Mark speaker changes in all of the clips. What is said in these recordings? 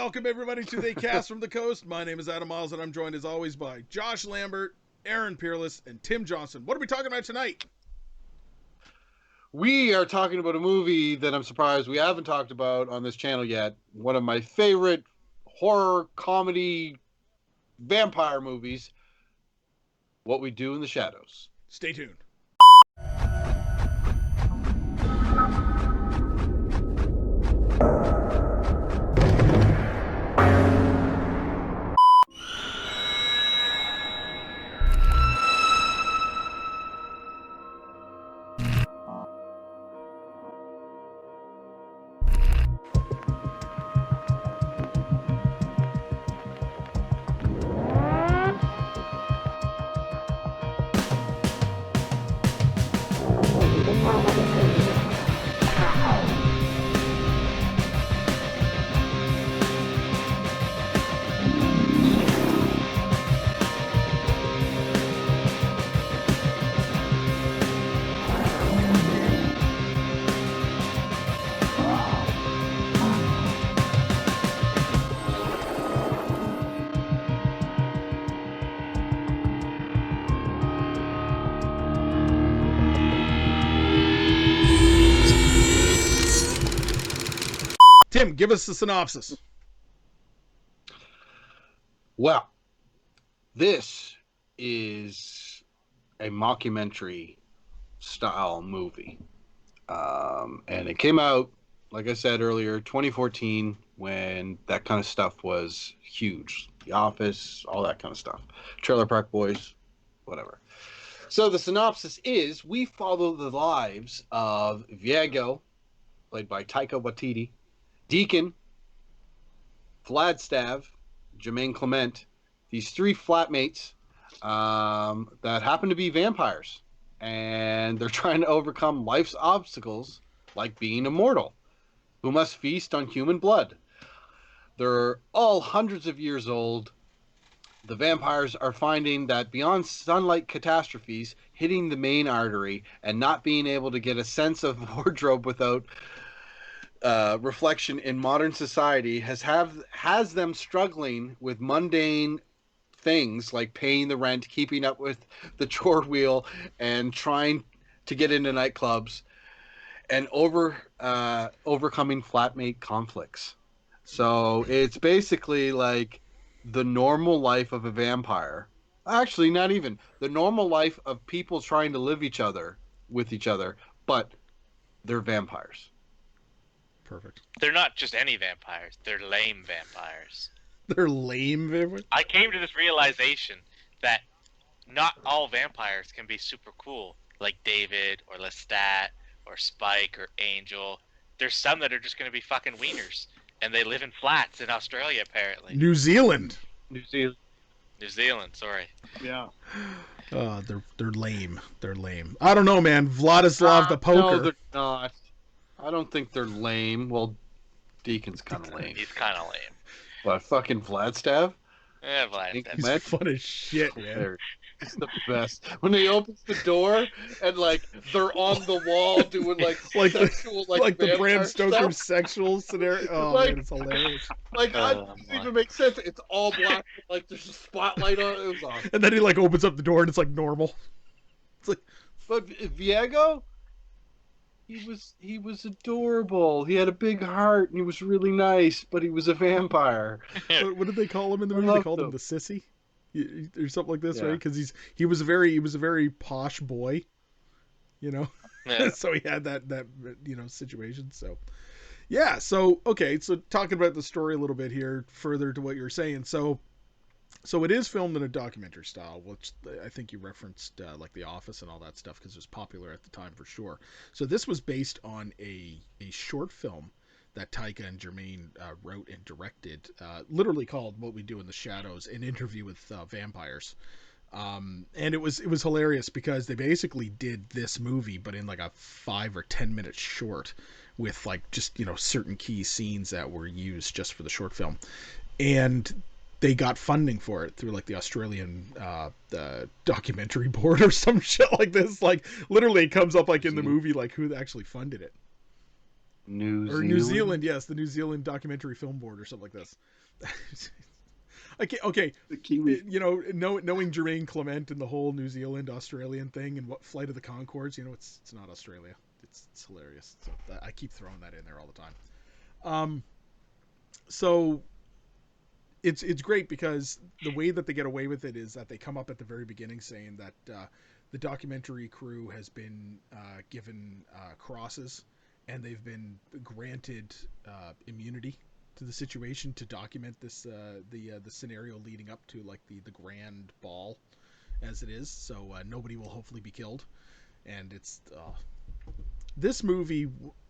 Speaker 1: Welcome everybody to the Cast from the Coast. My name is Adam Miles and I'm joined as always by Josh Lambert, Aaron Peerless, and Tim Johnson. What are we talking about tonight?
Speaker 2: We are talking about a movie that I'm surprised we haven't talked about on this channel yet. One of my favorite horror comedy vampire movies, What We Do in the Shadows.
Speaker 1: Stay tuned. Tim, give us the synopsis.
Speaker 2: Well, this is a mockumentary style movie. And it came out, like I said earlier, 2014, when that kind of stuff was huge. The Office, all that kind of stuff. Trailer Park Boys, whatever. So the synopsis is, we follow the lives of Viego, played by Taika Waititi, Deacon, Vladstav, Jermaine Clement, these three flatmates that happen to be vampires. And they're trying to overcome life's obstacles, like being immortal, who must feast on human blood. They're all hundreds of years old. The vampires are finding that beyond sunlight catastrophes hitting the main artery and not being able to get a sense of wardrobe without reflection in modern society has them struggling with mundane things like paying the rent, keeping up with the chore wheel, and trying to get into nightclubs, and overcoming flatmate conflicts. So it's basically like the normal life of a vampire. Actually, not even the normal life of people trying to live with each other, but they're vampires.
Speaker 1: Perfect.
Speaker 3: They're not just any vampires. They're lame vampires.
Speaker 1: They're lame vampires?
Speaker 3: I came to this realization that not all vampires can be super cool, like David or Lestat or Spike or Angel. There's some that are just going to be fucking wieners, and they live in flats in Australia, apparently.
Speaker 1: New Zealand.
Speaker 3: New Zealand, sorry.
Speaker 2: Yeah.
Speaker 1: They're lame. They're lame. I don't know, man. Vladislav the Poker.
Speaker 2: No, they're not. I don't think they're lame. Well, Deacon's kind of lame.
Speaker 3: He's kind of lame.
Speaker 2: But fucking Vladstav?
Speaker 3: Yeah, Vlad.
Speaker 1: He's fun as shit, man.
Speaker 2: It's the best. When he opens the door and like they're on the wall doing like sexual,
Speaker 1: like the Bram Stoker
Speaker 2: stuff.
Speaker 1: sexual scenario. Oh
Speaker 2: Like-
Speaker 1: man, it's hilarious.
Speaker 2: Like, that doesn't even make sense. It's all black. Like, there's a spotlight on it. It was awesome.
Speaker 1: And then he like opens up the door and it's like normal.
Speaker 2: But Viego, he was adorable. He had a big heart and he was really nice, but he was a vampire.
Speaker 1: What did they call him in the
Speaker 2: I
Speaker 1: movie? They
Speaker 2: loved
Speaker 1: called him
Speaker 2: him.
Speaker 1: the sissy, or something like this,
Speaker 2: Yeah.
Speaker 1: right? Because he was a very posh boy, you know.
Speaker 3: Yeah.
Speaker 1: So he had that situation. So yeah. So okay. So talking about the story a little bit here, further to what you're saying. So it is filmed in a documentary style, which I think you referenced, like The Office and all that stuff, because it was popular at the time for sure. So this was based on a short film that Taika and Jermaine wrote and directed, literally called "What We Do in the Shadows: An Interview with Vampires." And it was hilarious because they basically did this movie, but in like a 5 or 10 minute short, with like just certain key scenes that were used just for the short film, and they got funding for it through like the Australian documentary board or some shit like this. Like literally it comes up like in the movie, like who actually funded it. Or New Zealand, yes, the New Zealand Documentary Film Board or something like this. Okay,
Speaker 2: The Kiwi.
Speaker 1: knowing Jermaine Clement and the whole New Zealand Australian thing and what Flight of the Conchords, it's not Australia. It's hilarious. So I keep throwing that in there all the time. So it's great because the way that they get away with it is that they come up at the very beginning saying that the documentary crew has been given crosses and they've been granted immunity to the situation to document this the scenario leading up to like the grand ball as it is, so nobody will hopefully be killed. And it's this movie,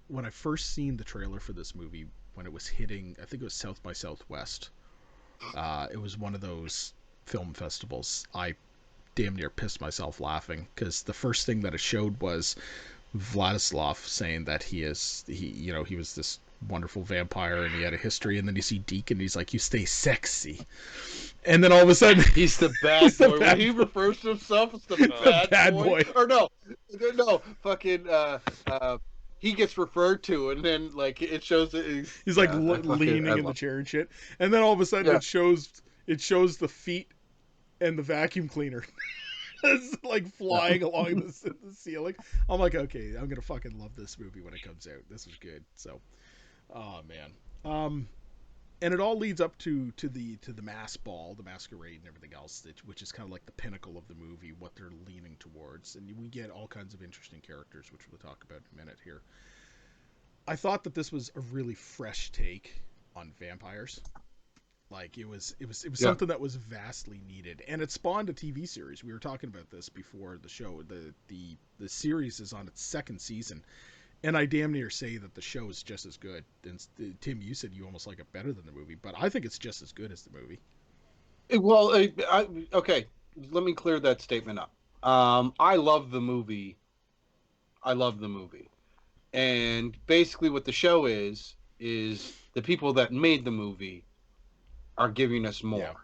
Speaker 1: when I first seen the trailer for this movie when it was hitting, I think it was South by Southwest, it was one of those film festivals, I damn near pissed myself laughing because the first thing that it showed was Vladislav saying that he was this wonderful vampire and he had a history, and then you see Deacon and he's like, you stay sexy, and then all of a sudden
Speaker 2: he's the bad
Speaker 1: he's the
Speaker 2: boy.
Speaker 1: bad
Speaker 2: When he
Speaker 1: boy.
Speaker 2: refers to himself as the bad boy. Or no, fucking he gets referred to, and then like it shows that
Speaker 1: he's like
Speaker 2: I
Speaker 1: leaning in the chair and shit, and then all of a sudden it shows the feet and the vacuum cleaner. It's like flying along the ceiling. I'm like, okay, I'm gonna fucking love this movie when it comes out. This is good. So, oh man, and it all leads up to the mass ball, the masquerade, and everything else, which is kind of like the pinnacle of the movie, what they're leaning towards, and we get all kinds of interesting characters, which we'll talk about in a minute here. I thought that this was a really fresh take on vampires. Like it was something that was vastly needed, and it spawned a TV series. We were talking about this before the show. The series is on its second season, and I damn near say that the show is just as good. And Tim, you said you almost like it better than the movie, but I think it's just as good as the movie.
Speaker 2: Well, okay, let me clear that statement up. I love the movie. And basically what the show is the people that made the movie are giving us more.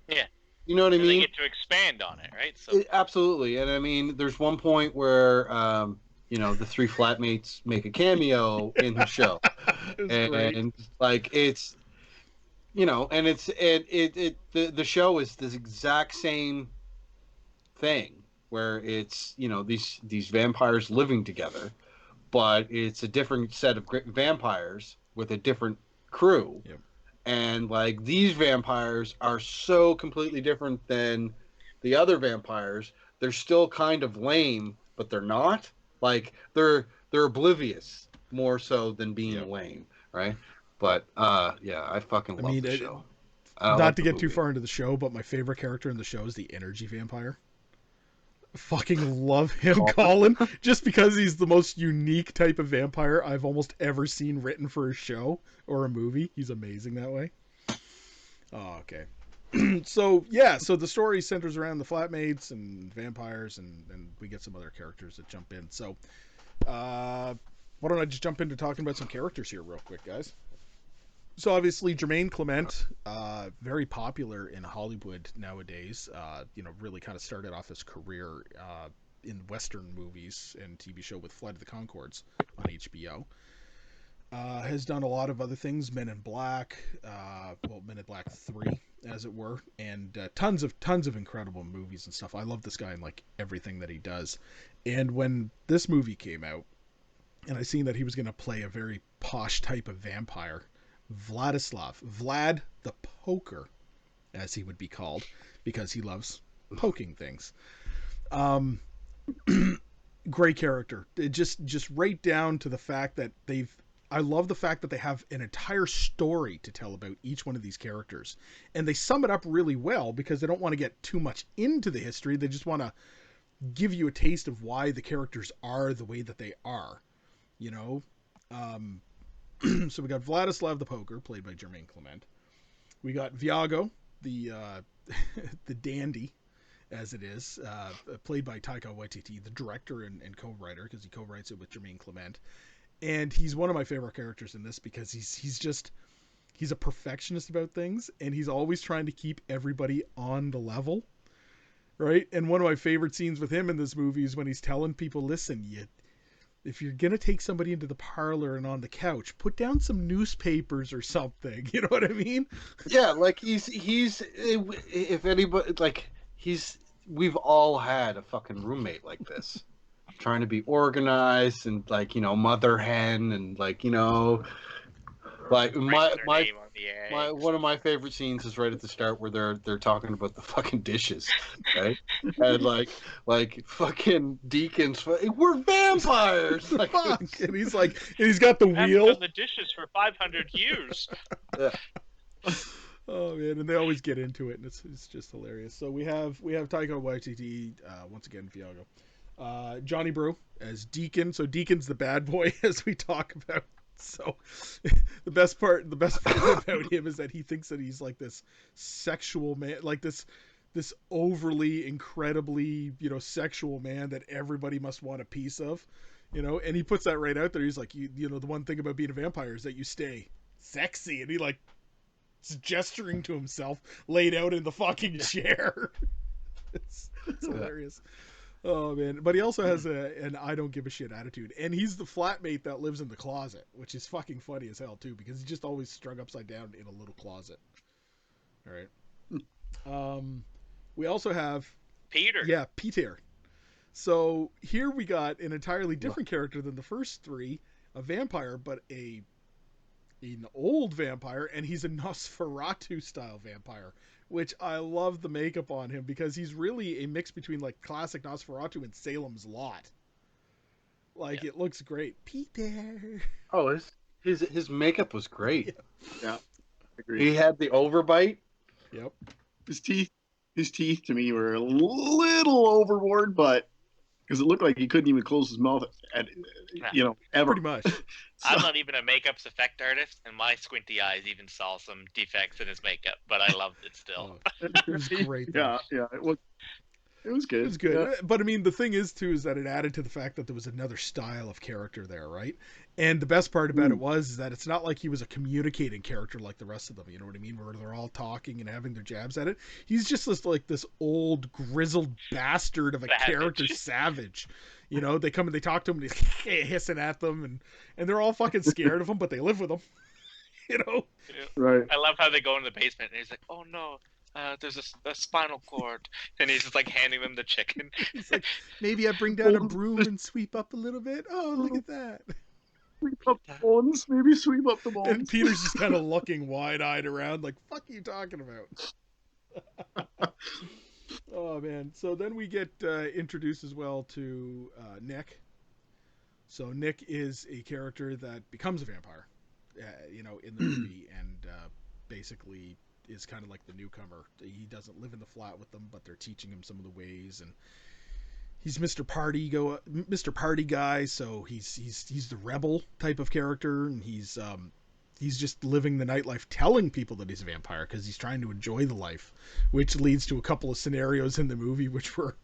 Speaker 3: Yeah.
Speaker 2: You know what I mean?
Speaker 3: They get to expand on it, right? So
Speaker 2: absolutely. And I mean, there's one point where the three flatmates make a cameo in the show. and like it's and the show is this exact same thing where it's these vampires living together, but it's a different set of vampires with a different crew.
Speaker 1: Yep.
Speaker 2: And like these vampires are so completely different than the other vampires. They're still kind of lame, but they're not. Like they're oblivious more so than being lame, right? But I fucking love the show.
Speaker 1: Not to get too far into the show, but my favorite character in the show is the energy vampire. Fucking love him, Colin, just because he's the most unique type of vampire I've almost ever seen written for a show or a movie. He's amazing that way. Oh, okay. So the story centers around the flatmates and vampires, and we get some other characters that jump in. So why don't I just jump into talking about some characters here real quick, guys? So obviously Jermaine Clement, very popular in Hollywood nowadays. Really kind of started off his career in Western movies and TV show with Flight of the Conchords on HBO. Has done a lot of other things, Men in Black, Men in Black 3, as it were, and tons of incredible movies and stuff. I love this guy and like everything that he does. And when this movie came out, and I seen that he was going to play a very posh type of vampire, Vlad the Poker, as he would be called, because he loves poking things. Great character. It just right down to the fact that I love the fact that they have an entire story to tell about each one of these characters, and they sum it up really well because they don't want to get too much into the history. They just want to give you a taste of why the characters are the way that they are, So we got Vladislav the Poker, played by Jermaine Clement. We got Viago, the the dandy, as it is, played by Taika Waititi, the director and co-writer, because he co-writes it with Jermaine Clement. And he's one of my favorite characters in this because he's a perfectionist about things, and he's always trying to keep everybody on the level, right? And one of my favorite scenes with him in this movie is when he's telling people, listen, if you're gonna take somebody into the parlor and on the couch, put down some newspapers or something. You know what I mean?
Speaker 2: Yeah, like he's if anybody like we've all had a fucking roommate like this, trying to be organized and like mother hen and like like
Speaker 3: Writing their name on the eggs.
Speaker 2: one of my favorite scenes is right at the start where they're talking about the fucking dishes, right? And like fucking deacons, we're vampires. Like,
Speaker 1: Fuck. And he's like, and he's got the
Speaker 3: I haven't
Speaker 1: wheel.
Speaker 3: done the dishes for 500 years.
Speaker 2: yeah.
Speaker 1: Oh man, and they always get into it, and it's just hilarious. So we have Taika Waititi once again, Viago, Johnny Brew as Deacon. So Deacon's the bad boy, as we talk about. So the best part about him is that he thinks that he's like this sexual man, like this overly, incredibly, sexual man that everybody must want a piece of, and he puts that right out there. He's like, the one thing about being a vampire is that you stay sexy, and he like gesturing to himself laid out in the fucking chair. it's hilarious. Oh man, but he also has an I don't give a shit attitude, and he's the flatmate that lives in the closet, which is fucking funny as hell too, because he's just always strung upside down in a little closet. All right. We also have
Speaker 3: Peter.
Speaker 1: Yeah, Peter. So here we got an entirely different character than the first three, a vampire, but an old vampire, and he's a Nosferatu style vampire, which I love the makeup on him because he's really a mix between like classic Nosferatu and Salem's Lot. Like it looks great. Peter.
Speaker 2: Oh, his makeup was great.
Speaker 4: Yeah. Agreed.
Speaker 2: He had the overbite.
Speaker 1: Yep.
Speaker 4: His teeth to me were a little overboard, but because it looked like he couldn't even close his mouth ever.
Speaker 1: Pretty much.
Speaker 3: I'm not even a makeups effect artist, and my squinty eyes even saw some defects in his makeup, but I loved it still.
Speaker 1: It was great.
Speaker 4: Yeah, it was good.
Speaker 1: It was good.
Speaker 4: Yeah.
Speaker 1: But I mean, the thing is, too, is that it added to the fact that there was another style of character there, right? And the best part about it was that it's not like he was a communicating character like the rest of them, you know what I mean? Where they're all talking and having their jabs at it. He's just this old, grizzled bastard of a character, savage. They come and they talk to him and he's hissing at them, and they're all fucking scared of him, but they live with him.
Speaker 4: Right.
Speaker 3: I love how they go in the basement, and he's like, oh no. There's a spinal cord, and he's just like handing them the chicken.
Speaker 1: He's like, maybe I bring down a broom and sweep up a little bit. Oh, look at that.
Speaker 4: Sweep up the bones. Maybe sweep up the bones.
Speaker 1: And Peter's just kind of looking wide-eyed around like, fuck are you talking about? Oh, man. So then we get introduced as well to Nick. So Nick is a character that becomes a vampire, in the movie, and basically is kind of like the newcomer. He doesn't live in the flat with them, but they're teaching him some of the ways, and he's Mr. Party guy, so he's the rebel type of character, and he's just living the nightlife, telling people that he's a vampire because he's trying to enjoy the life, which leads to a couple of scenarios in the movie which were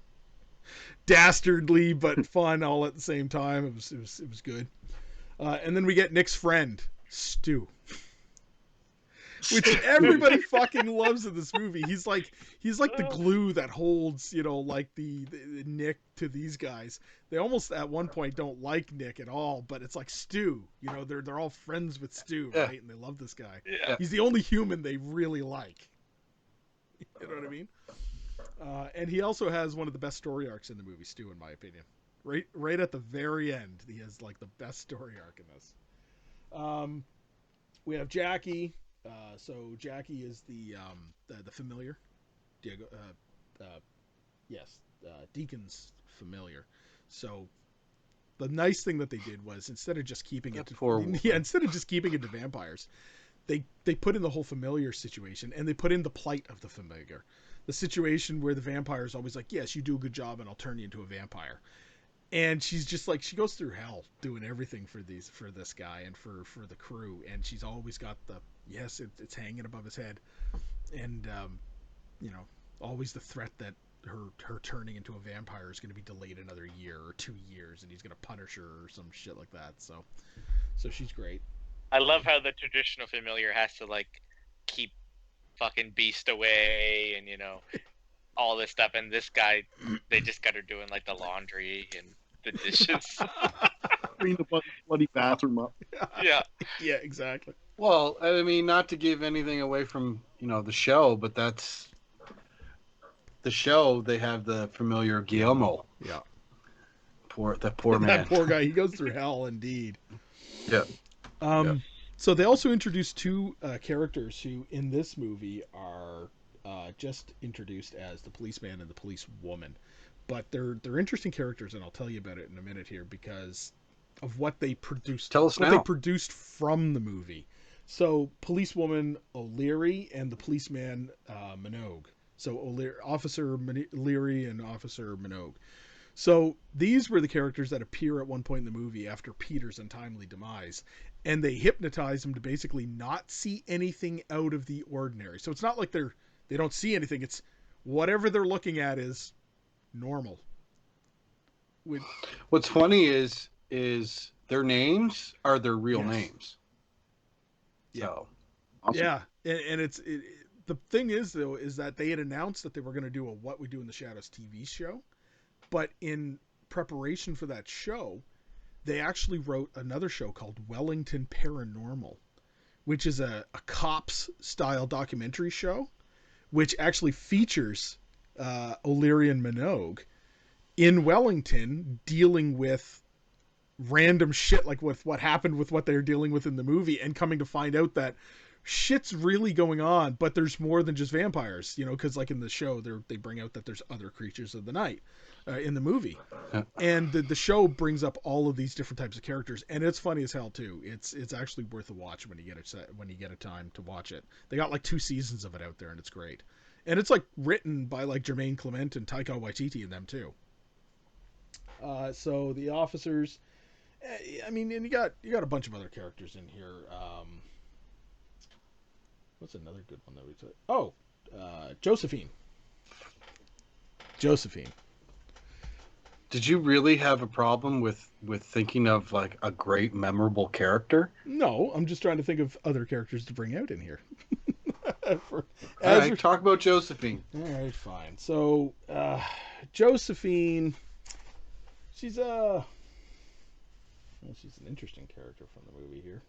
Speaker 1: dastardly but fun all at the same time. It was good. And then we get Nick's friend, Stu. Which everybody fucking loves in this movie. He's like the glue that holds, like the Nick to these guys. They almost at one point don't like Nick at all, but it's like Stu. They're all friends with Stu, right? And they love this guy.
Speaker 3: Yeah.
Speaker 1: He's the only human they really like. You know what I mean? And he also has one of the best story arcs in the movie, Stu, in my opinion. Right at the very end, he has like the best story arc in this. We have Jackie. So Jackie is the familiar, Diego. Deacon's familiar. So the nice thing that they did was instead of just keeping it to vampires, they put in the whole familiar situation, and they put in the plight of the familiar, the situation where the vampire is always like, yes, you do a good job, and I'll turn you into a vampire. And she's just like, she goes through hell doing everything for this guy and for the crew, and she's always got it's hanging above his head, and always the threat that her turning into a vampire is going to be delayed another year or 2 years, and he's going to punish her or some shit like that. So she's great.
Speaker 3: I love how the traditional familiar has to like keep fucking Beast away and all this stuff, and this guy, they just got her doing like the laundry and the dishes.
Speaker 4: clean the bloody bathroom up.
Speaker 3: Yeah.
Speaker 1: Yeah, exactly.
Speaker 2: Well, I mean, not to give anything away from the show, but that's the show. They have the familiar Guillermo.
Speaker 1: Yeah.
Speaker 2: That poor man.
Speaker 1: That poor guy. He goes through hell indeed.
Speaker 2: Yeah.
Speaker 1: So they also introduced two characters who, in this movie, are just introduced as the policeman and the policewoman, but they're interesting characters, and I'll tell you about it in a minute here because of what they produced.
Speaker 2: Tell us
Speaker 1: what
Speaker 2: now.
Speaker 1: they produced from the movie. So, policewoman O'Leary and the policeman Minogue. So, Officer Leary and Officer Minogue. So these were the characters that appear at one point in the movie after Peter's untimely demise, and they hypnotize him to basically not see anything out of the ordinary. So it's not like they don't see anything. It's whatever they're looking at is normal.
Speaker 2: What's funny is their names are their real names.
Speaker 1: Yeah.
Speaker 2: So.
Speaker 4: Awesome.
Speaker 1: Yeah, and the thing is though is that they had announced that they were going to do a What We Do in the Shadows TV show. But in preparation for that show, they actually wrote another show called Wellington Paranormal, which is a cops-style documentary show, which actually features O'Leary and Minogue in Wellington dealing with random shit, like with what happened with what they're dealing with in the movie, and coming to find out that shit's really going on, but there's more than just vampires, because like in the show, they bring out that there's other creatures of the night. In the movie, and the show brings up all of these different types of characters, and it's funny as hell too. It's actually worth a watch when you get a time to watch it. They got like 2 seasons of it out there, and it's great. And it's like written by like Jermaine Clement and Taika Waititi and them too. So the officers, I mean, and you got a bunch of other characters in here. What's another good one that we took? Oh, Josephine.
Speaker 2: Did you really have a problem with thinking of like a great memorable character?
Speaker 1: No, I'm just trying to think of other characters to bring out in here.
Speaker 2: All right, talk about Josephine.
Speaker 1: All right, fine. So, Josephine, she's an interesting character from the movie here.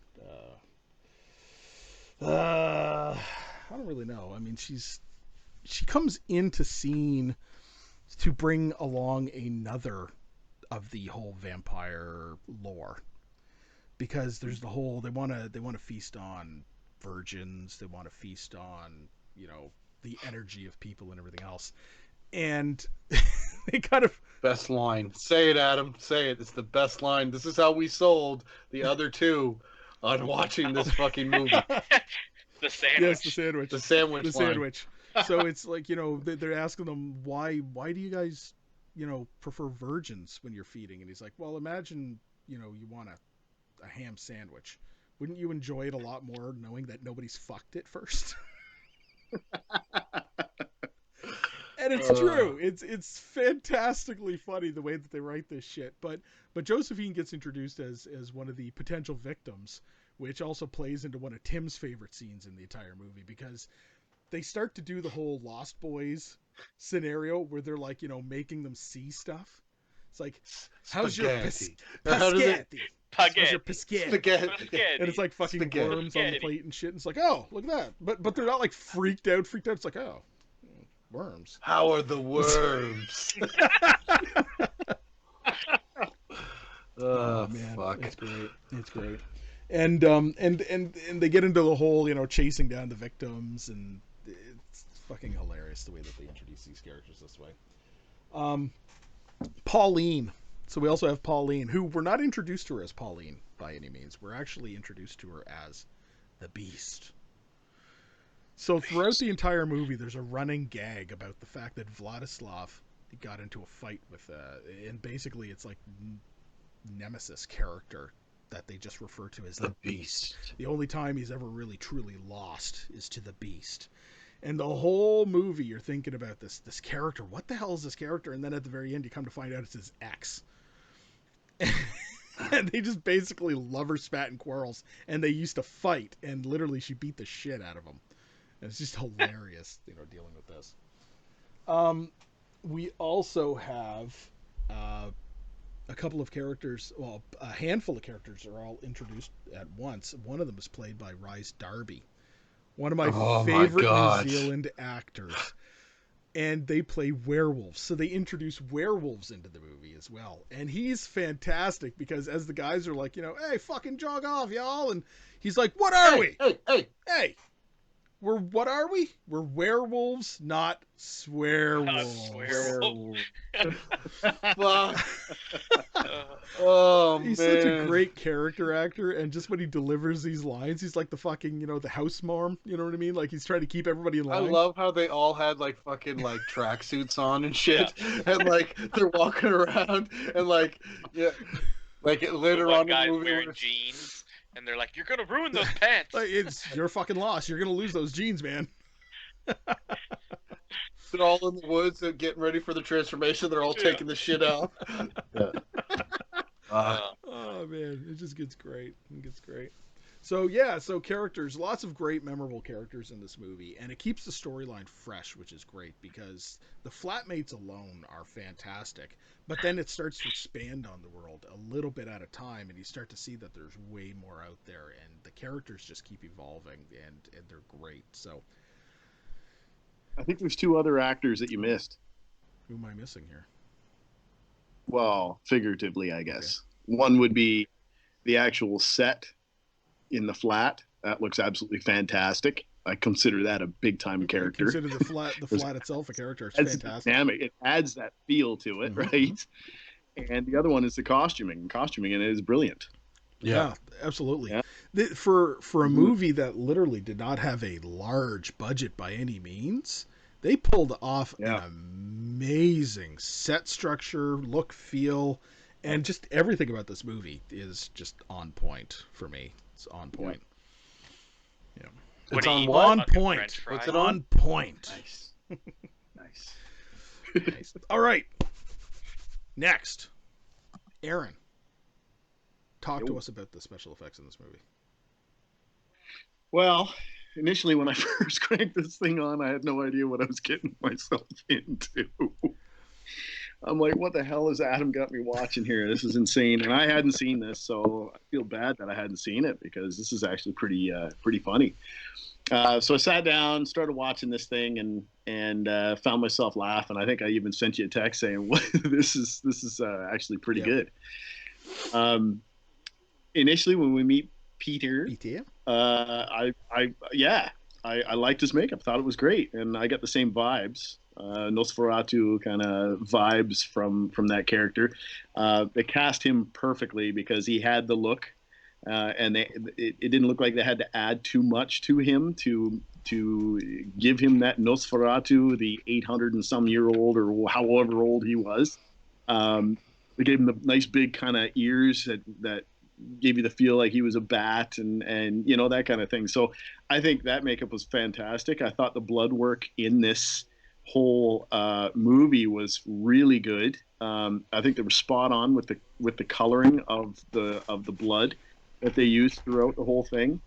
Speaker 1: I don't really know. I mean, she comes into scene to bring along another of the whole vampire lore, because there's the whole they want to feast on virgins, they want to feast on the energy of people and everything else, and they kind of
Speaker 2: best line. Say it, Adam. Say it. It's the best line. This is how we sold the other two on watching this fucking movie.
Speaker 3: The sandwich.
Speaker 1: Yes, the sandwich.
Speaker 2: The sandwich.
Speaker 1: The
Speaker 2: line.
Speaker 1: sandwich. So it's like, they're asking them why do you guys, prefer virgins when you're feeding? And he's like, well, imagine, you want a ham sandwich. Wouldn't you enjoy it a lot more knowing that nobody's fucked it first? And it's true. It's fantastically funny the way that they write this shit. But Josephine gets introduced as one of the potential victims, which also plays into one of Tim's favorite scenes in the entire movie, because they start to do the whole Lost Boys scenario where they're like, making them see stuff. It's like, how's your
Speaker 2: Spaghetti.
Speaker 1: How's your
Speaker 3: Spaghetti.
Speaker 1: Spaghetti? And it's like fucking
Speaker 2: Spaghetti.
Speaker 1: worms on the plate and shit. And it's like, oh, look at that. But they're not like freaked out. It's like, oh, worms.
Speaker 2: How are the worms? Oh man, fuck.
Speaker 1: It's great. And they get into the whole, chasing down the victims, and it's fucking hilarious the way that they introduce these characters this way. Pauline. So we also have Pauline, who we're not introduced to her as Pauline by any means. We're actually introduced to her as the Beast. So throughout the entire movie, there's a running gag about the fact that Vladislav got into a fight with, and basically it's like Nemesis character that they just refer to as the Beast. The only time he's ever really truly lost is to the Beast. And the whole movie you're thinking about this character. What the hell is this character? And then at the very end you come to find out it's his ex. And they just basically lover spat and quarrels, and they used to fight, and literally she beat the shit out of him. And it's just hilarious, dealing with this. We also have a couple of characters, well, a handful of characters are all introduced at once. One of them is played by Rhys Darby, one of my
Speaker 2: Oh my
Speaker 1: favorite New
Speaker 2: God.
Speaker 1: Zealand actors. And they play werewolves, so they introduce werewolves into the movie as well. And he's fantastic because as the guys are like, hey, fucking jog off, y'all, and he's like, what are we?
Speaker 2: Hey.
Speaker 1: What are we? We're werewolves, not swearwolves.
Speaker 3: Swearwolf.
Speaker 2: Fuck. Oh,
Speaker 1: He's
Speaker 2: man.
Speaker 1: such a great character actor, and just when he delivers these lines, he's like the fucking, the house mom. You know what I mean? Like he's trying to keep everybody in
Speaker 2: I
Speaker 1: line.
Speaker 2: love how they all had like fucking like tracksuits on and shit, and like they're walking around and like like later
Speaker 3: One
Speaker 2: on in
Speaker 3: guy's
Speaker 2: the movie.
Speaker 3: wearing jeans, and they're like, "You're gonna ruin those pants."
Speaker 1: Like, you're fucking lost. You're gonna lose those jeans, man.
Speaker 2: They're all in the woods and getting ready for the transformation. They're all taking the shit out.
Speaker 1: Oh man, it just gets great. It gets great. So yeah, so characters, lots of great memorable characters in this movie, and it keeps the storyline fresh, which is great because the flatmates alone are fantastic. But then it starts to expand on the world a little bit at a time, and you start to see that there's way more out there, and the characters just keep evolving, and they're great. So
Speaker 4: I think there's two other actors that you missed.
Speaker 1: who am I missing here?
Speaker 4: Well, figuratively, I guess. One would be the actual set in the flat. That looks absolutely fantastic. I consider that a big time character.
Speaker 1: Consider the flat itself a character. It's
Speaker 4: It's
Speaker 1: fantastic.
Speaker 4: dynamic. It adds that feel to it, right? And the other one is the costuming. Costuming in it is brilliant.
Speaker 1: Yeah, absolutely.
Speaker 4: Yeah.
Speaker 1: For a movie that literally did not have a large budget by any means, they pulled off an amazing set structure, look, feel, and just everything about this movie is just on point for me. It's on point. Yeah.
Speaker 2: It's
Speaker 3: What do you
Speaker 2: on
Speaker 3: eat?
Speaker 2: what?
Speaker 3: Fucking
Speaker 1: On point.
Speaker 3: French
Speaker 2: What's
Speaker 3: fries?
Speaker 2: it
Speaker 1: On point.
Speaker 4: Nice.
Speaker 1: Nice. All right. Next, Aaron, talk to us about the special effects in this movie.
Speaker 4: Well, initially when I first cranked this thing on, I had no idea what I was getting myself into. I'm like, what the hell has Adam got me watching here? This is insane. And I hadn't seen this, so I feel bad that I hadn't seen it because this is actually pretty funny. So I sat down, started watching this thing, and found myself laughing. I think I even sent you a text saying, "This is actually pretty good." Initially, when we meet Peter, I liked his makeup. Thought it was great, and I got the same vibes, Nosferatu kind of vibes from that character. They cast him perfectly because he had the look, and it didn't look like they had to add too much to him to give him that Nosferatu, the 800 and some year old or however old he was. They gave him the nice big kind of ears that gave you the feel like he was a bat and that kind of thing. So I think that makeup was fantastic. I thought the blood work in this whole movie was really good. I think they were spot on with the coloring of the blood that they used throughout the whole thing.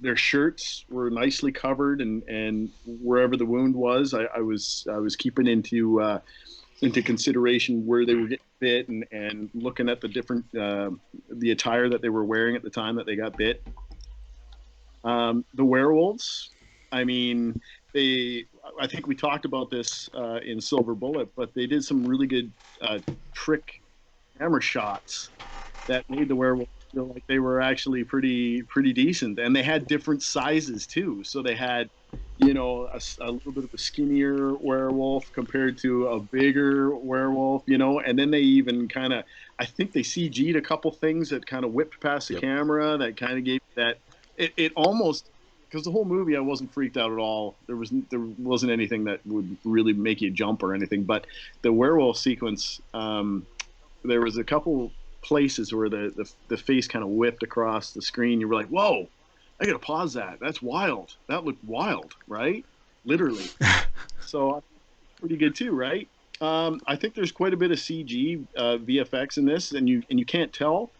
Speaker 4: Their shirts were nicely covered, and wherever the wound was, I was keeping into consideration where they were getting bit and looking at the different the attire that they were wearing at the time that they got bit. The werewolves, I mean, I think we talked about this in Silver Bullet, but they did some really good trick camera shots that made the werewolves feel like they were actually pretty decent, and they had different sizes too. So they had a little bit of a skinnier werewolf compared to a bigger werewolf, and then they even kind of, I think they CG'd a couple things that kind of whipped past the camera that kind of gave that, it almost, because the whole movie I wasn't freaked out at all. There wasn't anything that would really make you jump or anything, but the werewolf sequence, there was a couple places where the face kind of whipped across the screen. You were like, whoa, I gotta pause that. That's wild. That looked wild, right? Literally. So pretty good too, right? I think there's quite a bit of CG VFX in this, and you can't tell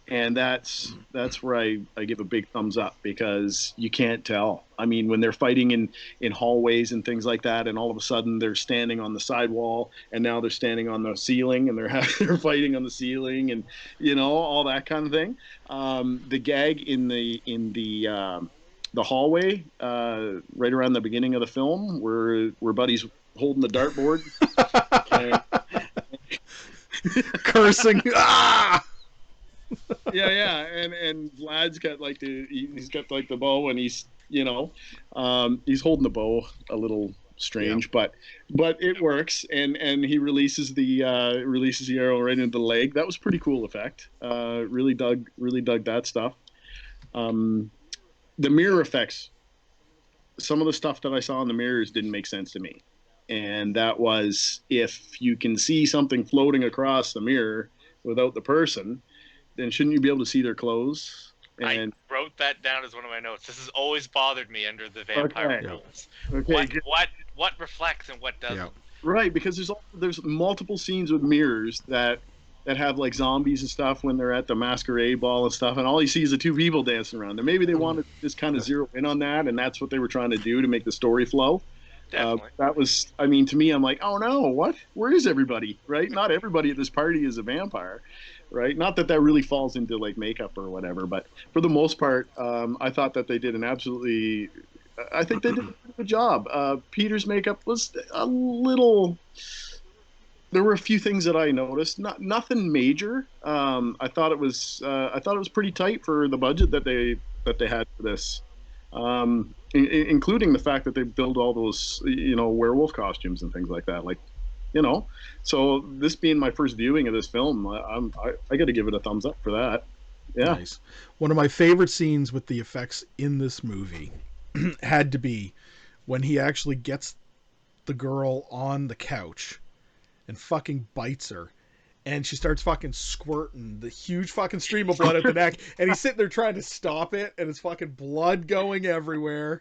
Speaker 4: And that's where I give a big thumbs up, because you can't tell. I mean, when they're fighting in hallways and things like that, and all of a sudden they're standing on the sidewall, and now they're standing on the ceiling, and they're fighting on the ceiling, and all that kind of thing. The gag in the hallway, right around the beginning of the film, where Buddy's holding the dartboard,
Speaker 1: cursing. Ah!
Speaker 4: yeah, and Vlad's got he's got the bow, and he's holding the bow a little strange, but it works, and he releases the arrow right into the leg. That was pretty cool effect. Really dug that stuff. The mirror effects, some of the stuff that I saw in the mirrors didn't make sense to me, and that was, if you can see something floating across the mirror without the person, then shouldn't you be able to see their clothes?
Speaker 3: And I wrote that down as one of my notes. This has always bothered me under the vampire rules.
Speaker 4: Okay.
Speaker 3: What reflects and what doesn't?
Speaker 4: Yeah. Right, because there's multiple scenes with mirrors that have like zombies and stuff when they're at the masquerade ball and stuff, and all you see is the two people dancing around. And maybe they wanted to just kind of zero in on that, and that's what they were trying to do to make the story flow. That was, I mean, to me, I'm like, oh no, what? Where is everybody? Right? Not everybody at this party is a vampire. Right? Not that really falls into like makeup or whatever, but for the most part, I thought that they did I think they did a good job. Peter's makeup was a little. There were a few things that I noticed, nothing major. I thought it was pretty tight for the budget that they had for this, including the fact that they built all those werewolf costumes and things like that. So this being my first viewing of this film, I got to give it a thumbs up for that. Yeah.
Speaker 1: Nice. One of my favorite scenes with the effects in this movie had to be when he actually gets the girl on the couch and fucking bites her, and she starts fucking squirting the huge fucking stream of blood at the neck, and he's sitting there trying to stop it, and it's fucking blood going everywhere.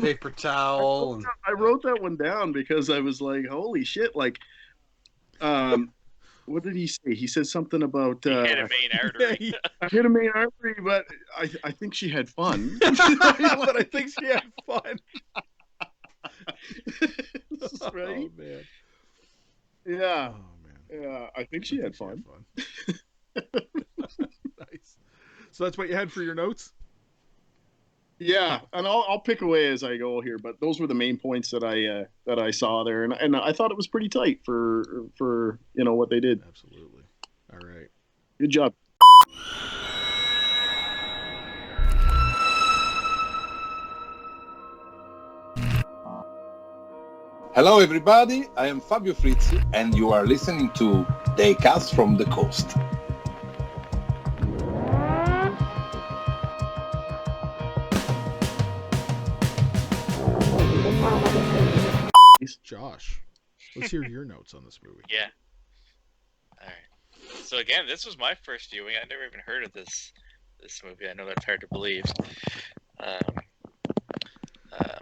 Speaker 2: Paper towel.
Speaker 4: I wrote that one down because I was like, holy shit, like, what did he say? He said something about
Speaker 3: he hit a main artery.
Speaker 4: I hit a main artery, but I think she had fun.
Speaker 1: But I think she had fun.
Speaker 4: Right?
Speaker 1: Oh man.
Speaker 4: Yeah.
Speaker 1: Oh man.
Speaker 4: Yeah, I think she had fun.
Speaker 1: Nice. So that's what you had for your notes?
Speaker 4: Yeah, and I'll pick away as I go here, but those were the main points that I saw there, and I thought it was pretty tight for what they did.
Speaker 1: Absolutely. All right.
Speaker 4: Good job.
Speaker 5: Hello everybody, I am Fabio Frizzi and you are listening to Daycast from the Coast.
Speaker 1: Josh, let's hear your notes on this movie.
Speaker 3: Yeah. All right. So again, this was my first viewing. I never even heard of this movie. I know that's hard to believe.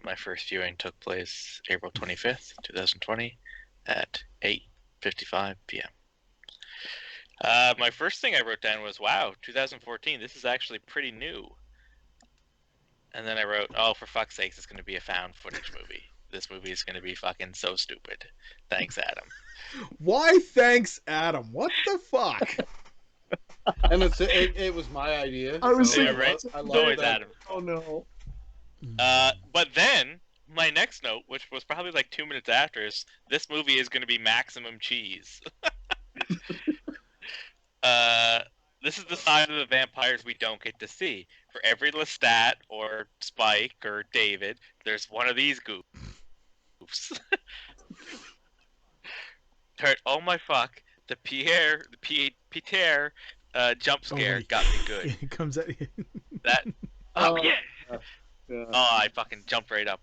Speaker 3: My first viewing took place April 25th, 2020 at 8:55 p.m. My first thing I wrote down was, wow, 2014, this is actually pretty new. And then I wrote, oh, for fuck's sakes, it's going to be a found footage movie. This movie is going to be fucking so stupid. Thanks, Adam.
Speaker 1: Why thanks, Adam? What the fuck?
Speaker 2: And it was my idea.
Speaker 4: I was
Speaker 3: saying, right?
Speaker 2: I love
Speaker 3: Always
Speaker 2: that.
Speaker 3: Adam.
Speaker 4: Oh no.
Speaker 3: But then my next note, which was probably like 2 minutes after, is this movie is going to be maximum cheese. This is the side of the vampires we don't get to see. For every Lestat or Spike or David, there's one of these goofs. Oh my fuck! The Peter jump scare got me good.
Speaker 1: It comes at you.
Speaker 3: That. Oh yeah.
Speaker 4: Yeah.
Speaker 3: Oh, I fucking jumped right up.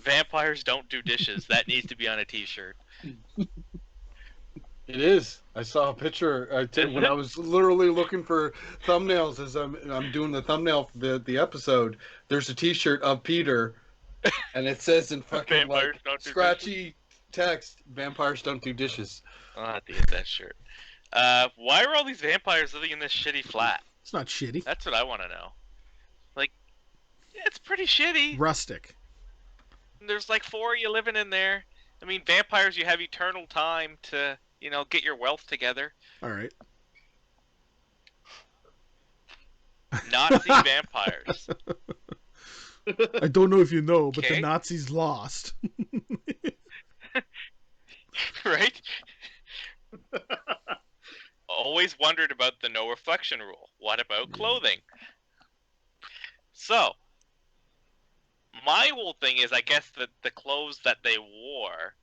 Speaker 3: Vampires don't do dishes. That needs to be on a t-shirt.
Speaker 2: It is. I saw a picture when I was literally looking for thumbnails as I'm doing the thumbnail for the episode. There's a T-shirt of Peter, and it says in fucking like scratchy text, "Vampires don't do dishes."
Speaker 3: I'll have to get that shirt. Why are all these vampires living in this shitty flat?
Speaker 1: It's not shitty.
Speaker 3: That's what I want to know. Like, it's pretty shitty.
Speaker 1: Rustic.
Speaker 3: There's like 4 of you living in there. I mean, vampires, you have eternal time to, get your wealth together.
Speaker 1: All right.
Speaker 3: Nazi vampires.
Speaker 1: I don't know if you know, but
Speaker 3: Okay.
Speaker 1: the Nazis lost.
Speaker 3: Right? Always wondered about the no reflection rule. What about clothing? So, my whole thing is, I guess that the clothes that they wore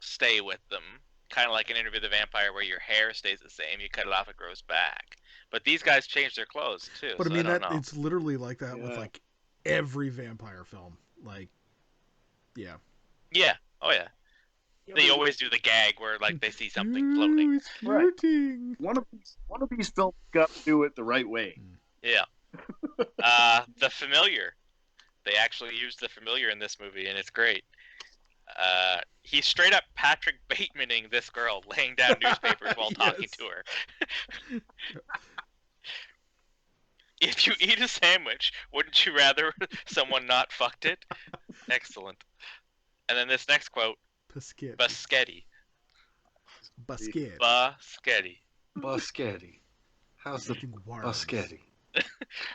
Speaker 3: stay with them. Kind of like an Interview with the Vampire where your hair stays the same. You cut it off, it grows back. But these guys change their clothes, too.
Speaker 1: But
Speaker 3: so
Speaker 1: I mean,
Speaker 3: don't know.
Speaker 1: it's literally like that with
Speaker 4: Yeah.
Speaker 1: like every vampire film. Like, yeah.
Speaker 3: Yeah. Oh, yeah. They always do the gag where, like, they see something
Speaker 1: Ooh,
Speaker 3: floating.
Speaker 1: it's floating.
Speaker 4: One of these films got to do it the right way.
Speaker 3: Yeah. The Familiar. They actually used The Familiar in this movie, and it's great. He's straight up Patrick Batemaning this girl, laying down newspapers while talking
Speaker 1: Yes.
Speaker 3: to her. If you eat a sandwich, wouldn't you rather someone not fucked it? Excellent. And then this next quote,
Speaker 1: Biscuit.
Speaker 3: Buschetti.
Speaker 1: Biscuit.
Speaker 3: Buschetti.
Speaker 2: Buschetti. How's the
Speaker 1: Fucking worms.
Speaker 2: Buschetti?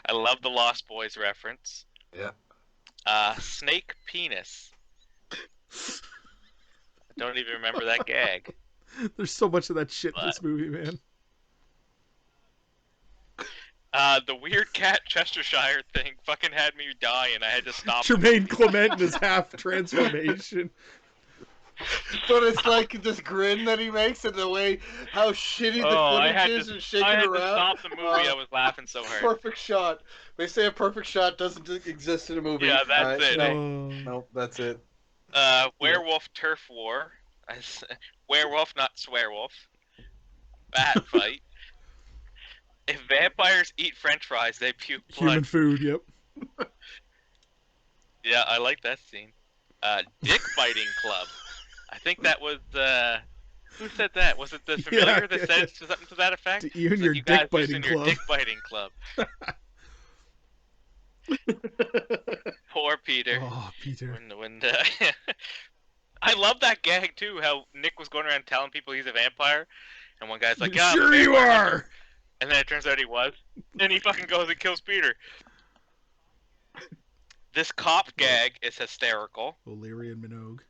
Speaker 3: I love the Lost Boys reference.
Speaker 2: Yeah.
Speaker 3: Snake penis. I don't even remember that gag.
Speaker 1: There's so much of that shit in this movie, man.
Speaker 3: The weird cat Chestershire thing fucking had me die, and I had to stop.
Speaker 1: Jermaine Clement in his half transformation.
Speaker 2: But it's like this grin that he makes and the way how shitty the
Speaker 3: I had
Speaker 2: footage is
Speaker 3: to,
Speaker 2: and shaking
Speaker 3: I had to
Speaker 2: around.
Speaker 3: stop the movie. I was laughing so hard.
Speaker 2: Perfect shot. They say a perfect shot doesn't exist in a movie.
Speaker 3: Yeah, that's
Speaker 2: Alright,
Speaker 3: it.
Speaker 2: No, that's it.
Speaker 3: Werewolf turf war. Werewolf, not swearwolf. Bat fight. If vampires eat French fries, they puke blood.
Speaker 1: Human food, yep.
Speaker 3: Yeah, I like that scene. Dick biting club. I think that was who said that? Was it the Familiar that said something to that effect?
Speaker 1: You and
Speaker 3: It's
Speaker 1: your
Speaker 3: like, you guys
Speaker 1: dick biting
Speaker 3: in your
Speaker 1: club.
Speaker 3: dick biting club. Poor Peter.
Speaker 1: Oh, Peter.
Speaker 3: When I love that gag too. How Nick was going around telling people he's a vampire, and one guy's like, "Yeah, I'm a
Speaker 1: Sure you
Speaker 3: vampire."
Speaker 1: are.
Speaker 3: And then it turns out he was. Then he fucking goes and kills Peter. This cop gag is hysterical.
Speaker 1: O'Leary and Minogue.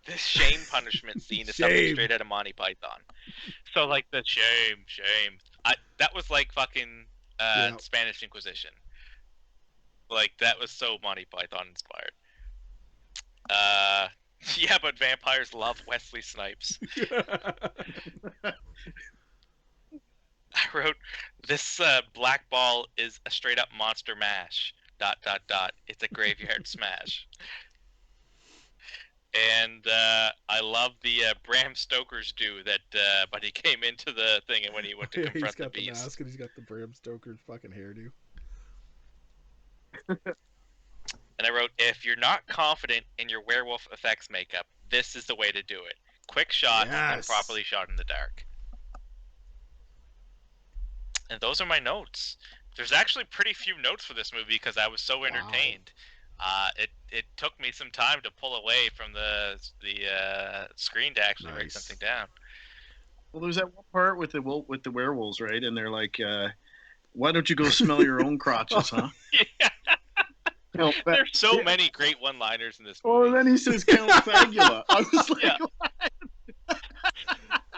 Speaker 3: This shame punishment scene is something
Speaker 1: Shame.
Speaker 3: straight out of Monty Python. So like the shame. That was like fucking
Speaker 1: Yeah.
Speaker 3: Spanish Inquisition. Like that was so Monty Python inspired. Yeah, but vampires love Wesley Snipes. I wrote, this black ball is a straight up monster mash. ... It's a graveyard smash. And I love the Bram Stoker's do that, but he came into the thing and when he went to
Speaker 1: Yeah, he's
Speaker 3: confront the
Speaker 1: got the
Speaker 3: beast.
Speaker 1: mask and he's got the Bram Stoker fucking hairdo.
Speaker 3: And I wrote, if you're not confident in your werewolf effects makeup, this is the way to do it. Quick shots and
Speaker 1: Yes.
Speaker 3: properly shot in the dark. And those are my notes. There's actually pretty few notes for this movie because I was so entertained. It took me some time to pull away from the screen to actually write
Speaker 1: Nice.
Speaker 3: something down.
Speaker 4: Well, there's that one part with the werewolves, right? And they're like, "Why don't you go smell your own crotches, huh?"
Speaker 3: Yeah,
Speaker 4: You know, but-
Speaker 3: there's so many great one-liners in this
Speaker 4: Oh,
Speaker 3: movie.
Speaker 4: and then he says Count Fagula. I was like,
Speaker 3: Yeah.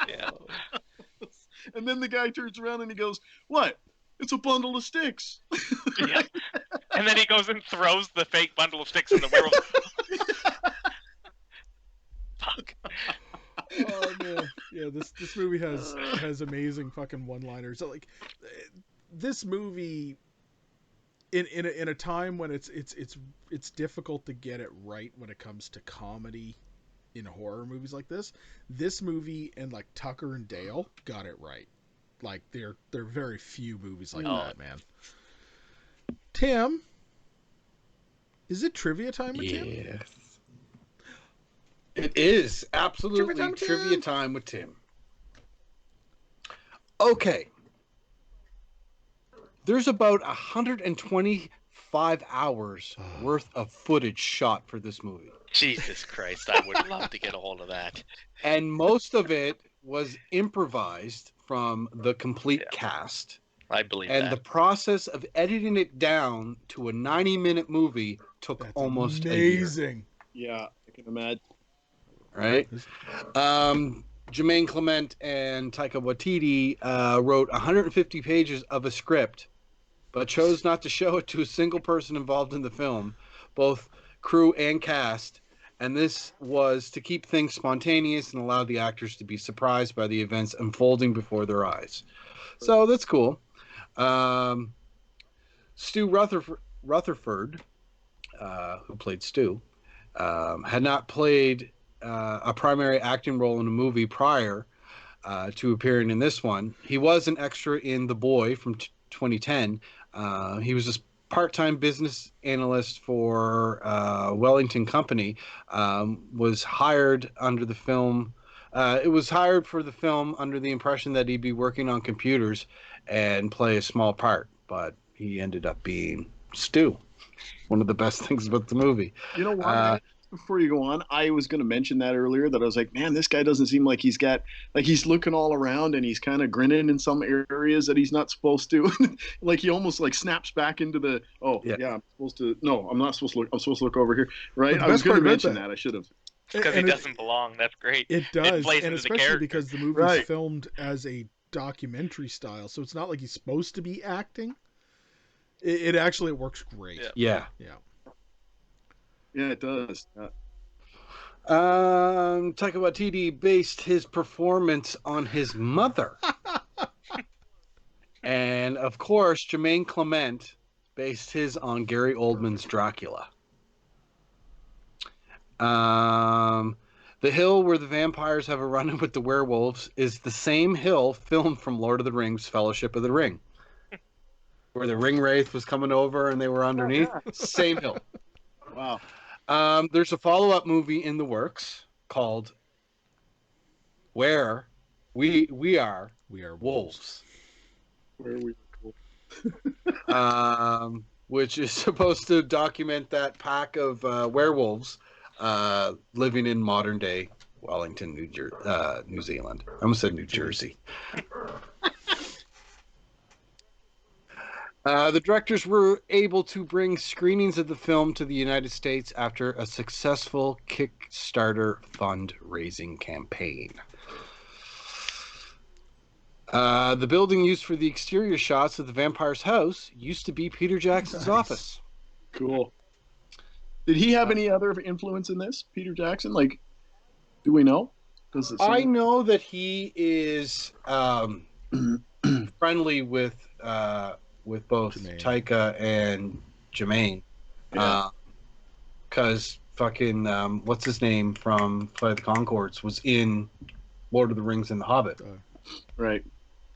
Speaker 3: Yeah.
Speaker 4: and then the guy turns around and he goes, "What? It's a bundle of sticks."
Speaker 3: Yeah. And then he goes and throws the fake bundle of sticks in the werewolf. Fuck.
Speaker 1: Oh man, yeah. This movie has amazing fucking one-liners. So, like, this movie, in a time when it's difficult to get it right when it comes to comedy in horror movies like this. This movie and like Tucker and Dale got it right. Like there are very few movies like that, man. Tim, is it trivia time with Tim?
Speaker 2: Yes. It is absolutely trivia time with Tim. Okay. There's about 125 hours worth of footage shot for this movie.
Speaker 3: Jesus Christ, I would love to get a hold of that.
Speaker 2: And most of it was improvised from the complete cast.
Speaker 3: I believe
Speaker 2: and
Speaker 3: that.
Speaker 2: the process of editing it down to a 90-minute movie took almost
Speaker 1: amazing.
Speaker 2: a year.
Speaker 4: Yeah, I can imagine.
Speaker 2: Right? Jermaine Clement and Taika Waititi wrote 150 pages of a script, but chose not to show it to a single person involved in the film, both crew and cast. And this was to keep things spontaneous and allow the actors to be surprised by the events unfolding before their eyes. So that's cool. Stu Rutherford, who played Stu, had not played a primary acting role in a movie prior to appearing in this one. He was an extra in The Boy from 2010. He was a part-time business analyst for Wellington Company. Was hired under the film. It was hired for the film under the impression that he'd be working on computers and play a small part, but he ended up being Stu. One of the best things about the movie.
Speaker 4: You know what? Before you go on, I was going to mention that earlier, that I was like, man, this guy doesn't seem like he's looking all around and he's kind of grinning in some areas that he's not supposed to. Like he almost like snaps back into the, I'm not supposed to look. I'm supposed to look over here. Right. I was going to mention that. I should have.
Speaker 3: Because he doesn't belong. That's great.
Speaker 1: It does.
Speaker 3: It plays
Speaker 1: and
Speaker 3: into the
Speaker 1: especially
Speaker 3: character.
Speaker 1: because the movie's filmed as a documentary style. So it's not like he's supposed to be acting. It actually works great.
Speaker 2: Yeah.
Speaker 4: Yeah, it does.
Speaker 2: Taika Waititi based his performance on his mother. And, of course, Jermaine Clement based his on Gary Oldman's Dracula. The hill where the vampires have a run-in with the werewolves is the same hill filmed from Lord of the Rings, Fellowship of the Ring. Where the ring wraith was coming over and they were underneath. Oh, yeah. Same hill.
Speaker 4: Wow.
Speaker 2: There's a follow-up movie in the works called Where We Are Wolves.
Speaker 4: Where we
Speaker 2: which is supposed to document that pack of werewolves living in modern-day Wellington, New Zealand. I almost said New Jersey. The directors were able to bring screenings of the film to the United States after a successful Kickstarter fundraising campaign. The building used for the exterior shots of the vampire's house used to be Peter Jackson's office.
Speaker 4: Cool. Did he have any other influence in this, Peter Jackson? Like, do we know?
Speaker 2: I know that he is friendly with both Taika and Jermaine. Because fucking, what's his name from Flight of the Conchords was in Lord of the Rings and The Hobbit.
Speaker 4: Right.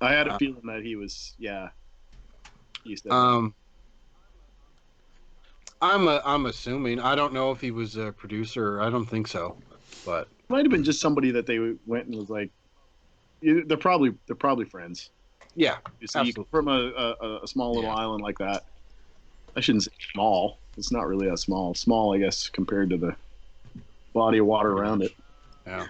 Speaker 4: I had a feeling that he was,
Speaker 2: I'm assuming. I don't know if he was a producer. I don't think so. But
Speaker 4: it might have been just somebody that they went and was like, they're probably friends.
Speaker 2: Yeah,
Speaker 4: from a small little island like that. I shouldn't say small. It's not really that small. Small, I guess, compared to the body of water around it.
Speaker 2: Yeah.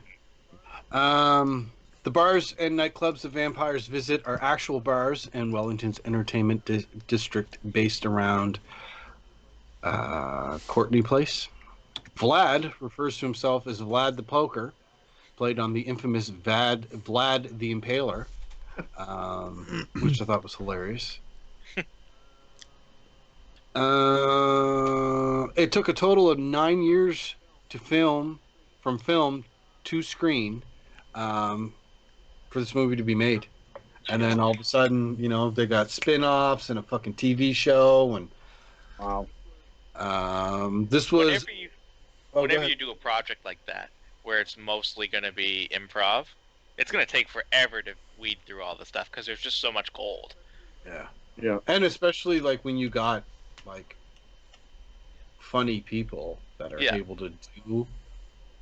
Speaker 2: The bars and nightclubs the vampires visit are actual bars in Wellington's entertainment district based around Courtney Place. Vlad refers to himself as Vlad the Poker, played on the infamous Vlad the Impaler. Which I thought was hilarious. It took a total of 9 years to film to screen, for this movie to be made. And then all of a sudden, they got spin-offs and a fucking TV show, and
Speaker 4: wow.
Speaker 2: This was
Speaker 3: whenever you do a project like that where it's mostly going to be improv, it's going to take forever to weed through all the stuff because there's just so much gold.
Speaker 2: Yeah. And especially like when you got like funny people that are able to do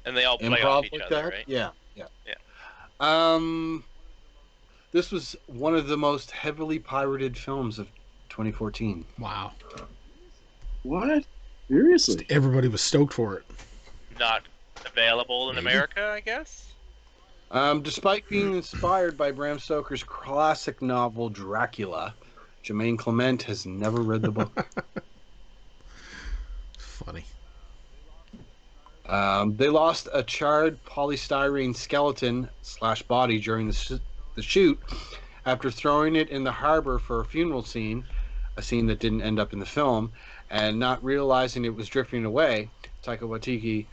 Speaker 3: And they all play off
Speaker 2: improv
Speaker 3: each
Speaker 2: like
Speaker 3: other,
Speaker 2: that.
Speaker 3: right?
Speaker 2: Yeah.
Speaker 3: Yeah.
Speaker 2: This was one of the most heavily pirated films of 2014.
Speaker 1: Wow.
Speaker 4: What? Seriously?
Speaker 1: Everybody was stoked for it.
Speaker 3: Not available in
Speaker 1: Maybe.
Speaker 3: America, I guess.
Speaker 2: Despite being inspired by Bram Stoker's classic novel Dracula, Jermaine Clement has never read the book.
Speaker 1: Funny.
Speaker 2: They lost a charred polystyrene skeleton / body during the shoot after throwing it in the harbor for a funeral scene, a scene that didn't end up in the film, and not realizing it was drifting away. Taika